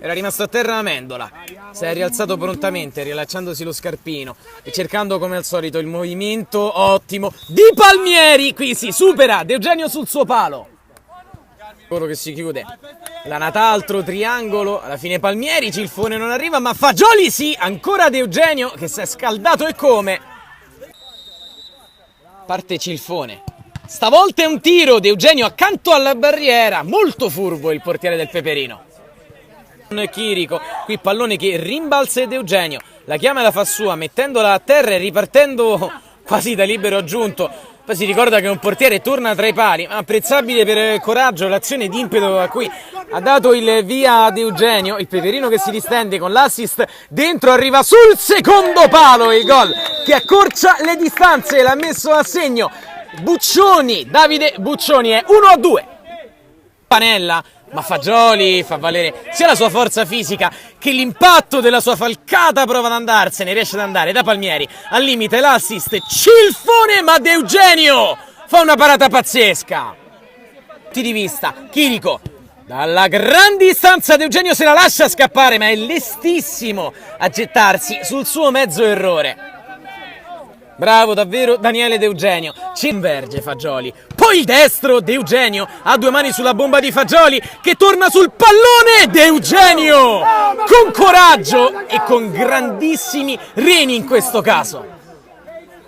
Era rimasto a terra Amendola, si è rialzato prontamente riallacciandosi lo scarpino e cercando come al solito il movimento ottimo di Palmieri. Qui si supera De Eugenio sul suo palo, quello che si chiude la Nataltro, triangolo, alla fine Palmieri, Cilfone non arriva ma Fagioli sì, ancora De Eugenio che si è scaldato e come. Parte Cilfone, stavolta è un tiro, De Eugenio accanto alla barriera, molto furbo il portiere del Peperino. Chirico, qui pallone che rimbalza ed Eugenio la chiama e la fa sua mettendola a terra e ripartendo quasi da libero aggiunto. Poi si ricorda che un portiere torna tra i pali, apprezzabile per il coraggio, l'azione d'impeto a cui ha dato il via ad Eugenio, il Peperino che si distende con l'assist dentro, arriva sul secondo palo, il gol che accorcia le distanze, l'ha messo a segno Buccioni, Davide Buccioni, è 1-2. Panella, ma Fagioli fa valere sia la sua forza fisica che l'impatto della sua falcata, prova ad andarsene, riesce ad andare da Palmieri, al limite l'assist, Cilfone, ma De Eugenio fa una parata pazzesca. Di vista, Chirico, dalla gran distanza De Eugenio se la lascia scappare, ma è lestissimo a gettarsi sul suo mezzo errore. Bravo davvero Daniele De Eugenio, ci converge Fagioli, poi il destro De Eugenio, ha due mani sulla bomba di Fagioli che torna sul pallone, De Eugenio con coraggio e con grandissimi reni in questo caso.